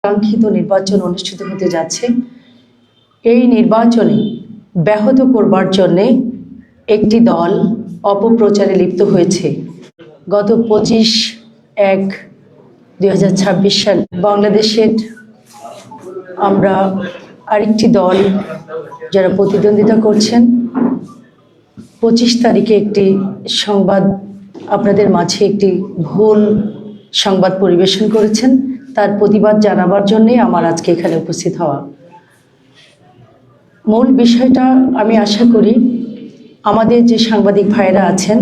কাঙ্ক্ষিত নির্বাচন অনুষ্ঠিত হতে যাচ্ছে। এই নির্বাচনে ব্যাহত করবার জন্যে একটি দল অপপ্রচারে লিপ্ত হয়েছে। গত 25/1/2026 সাল বাংলাদেশের আমরা আরেকটি দল যারা প্রতিদ্বন্দ্বিতা করছেন 25 তারিখে একটি সংবাদ আপনাদের মাঝে একটি ভুল সংবাদ পরিবেশন করেছেন। তার প্রতিবাদ জানাবার জন্যে আমার আজকে এখানে উপস্থিত হওয়া। মূল বিষয়টা আমি আশা করি আমাদের যে সাংবাদিক ভাইরা আছেন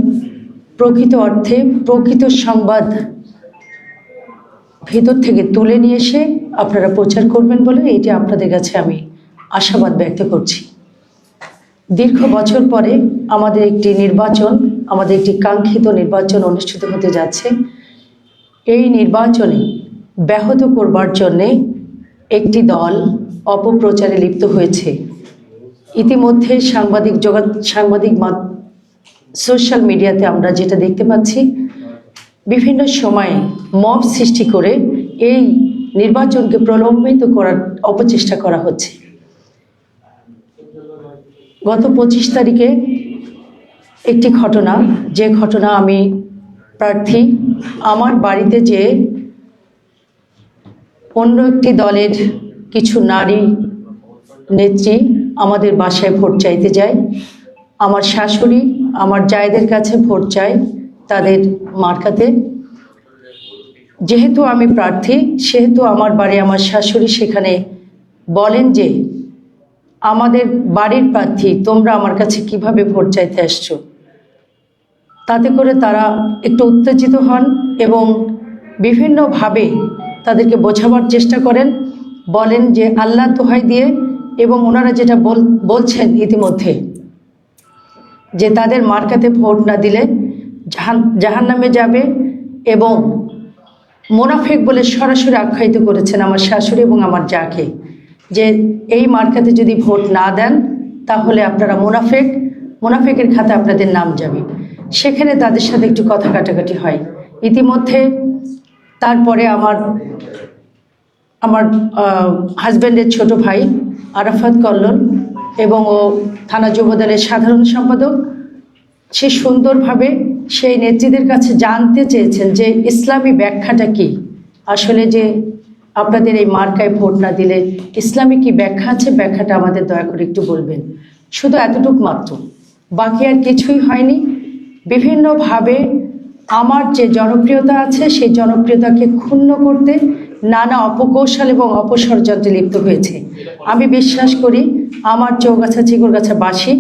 প্রকৃত অর্থে প্রকৃত সংবাদ ভেতর থেকে তুলে নিয়ে এসে আপনারা প্রচার করবেন বলে এটি আপনাদের কাছে আমি আশাবাদ ব্যক্ত করছি। দীর্ঘ বছর পরে আমাদের একটি কাঙ্ক্ষিত নির্বাচন অনুষ্ঠিত হতে যাচ্ছে। এই নির্বাচনে ব্যাহত করবার জন্যে একটি দল অপপ্রচারে লিপ্ত হয়েছে। ইতিমধ্যে সোশ্যাল মিডিয়াতে আমরা যেটা দেখতে পাচ্ছি বিভিন্ন সময়ে মব সৃষ্টি করে এই নির্বাচনকে প্রলম্বিত করার অপচেষ্টা করা হচ্ছে। গত 25 তারিখে একটি ঘটনা, যে ঘটনা আমি প্রার্থী আমার বাড়িতে যে অন্য একটি দলের কিছু নারী নেত্রী আমাদের বাসায় ভোট চাইতে যায়। আমার শাশুড়ি আমার জায়েদের কাছে ভোট চায় তাদের মার্কাতে। যেহেতু আমি প্রার্থী সেহেতু আমার বাড়ি আমার শাশুড়ি সেখানে বলেন যে আমাদের বাড়ির প্রার্থী তোমরা আমার কাছে কিভাবে ভোট চাইতে আসছো। তাতে করে তারা একটু উত্তেজিত হন এবং বিভিন্নভাবে তাদেরকে বোঝাবার চেষ্টা করেন, বলেন যে আল্লাহ দোহাই দিয়ে, এবং ওনারা যেটা বলছেন ইতিমধ্যে যে তাদের মার্কাতে ভোট না দিলে জাহান্নামে যাবে, এবং মুনাফিক বলে সরাসরি আখ্যায়িত করেছেন আমার শাশুড়ি এবং আমার জাকে, যে এই মার্কাতে যদি ভোট না দেন তাহলে আপনারা মুনাফিকের খাতে আপনাদের নাম যাবে। সেখানে তাদের সাথে একটু কথা কাটাকাটি হয়। ইতিমধ্যে তারপরে আমার হাজব্যান্ডের ছোট ভাই আরাফাত কল্লোল এবং ও থানা যুবদলের সাধারণ সম্পাদক সে সুন্দরভাবে সেই নেত্রীদের কাছে জানতে চেয়েছেন যে ইসলামী ব্যাখ্যাটা কি, আসলে যে আপনাদের এই মার্কায় ভোট না দিলে ইসলামী কি ব্যাখ্যা আছে, ব্যাখ্যাটা আমাদের দয়া করে একটু বলবেন। শুধু এতটুকু মাত্র, বাকি আর কিছুই হয়নি। বিভিন্নভাবে আমার যে জনপ্রিয়তা আছে সেই জনপ্রিয়তাকে ক্ষুণ্ণ করতে নানা অপকৌশল এবং অপষড়যন্ত্রে লিপ্ত হয়েছে। আমি বিশ্বাস করি আমার চৌগাছা চিগুরগাছাবাসী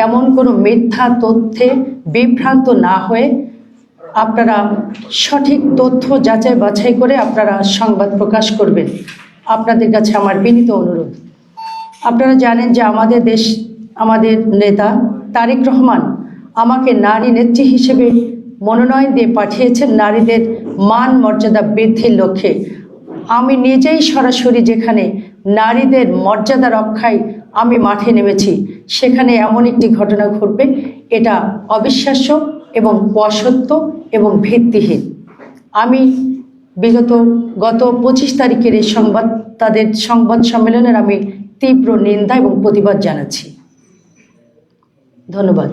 এমন কোনো মিথ্যা তথ্যে বিভ্রান্ত না হয়ে আপনারা সঠিক তথ্য যাচাই বাছাই করে আপনারা সংবাদ প্রকাশ করবেন। আপনাদের কাছে আমার বিনীত অনুরোধ। আপনারা জানেন যে আমাদের নেতা তারেক রহমান আমাকে নারী নেত্রী হিসেবে মনোনয়ন দিয়ে পাঠিয়েছেন নারীদের মান মর্যাদা বৃদ্ধির লক্ষ্যে। আমি নিজেই সরাসরি যেখানে নারীদের মর্যাদা রক্ষায় আমি মাঠে নেমেছি সেখানে এমন একটি ঘটনা ঘটবে, এটা অবিশ্বাস্য এবং অসত্য এবং ভিত্তিহীন। আমি গত 25 তারিখের এই তাদের সংবাদ সম্মেলনের আমি তীব্র নিন্দা এবং প্রতিবাদ জানাচ্ছি। ধন্যবাদ।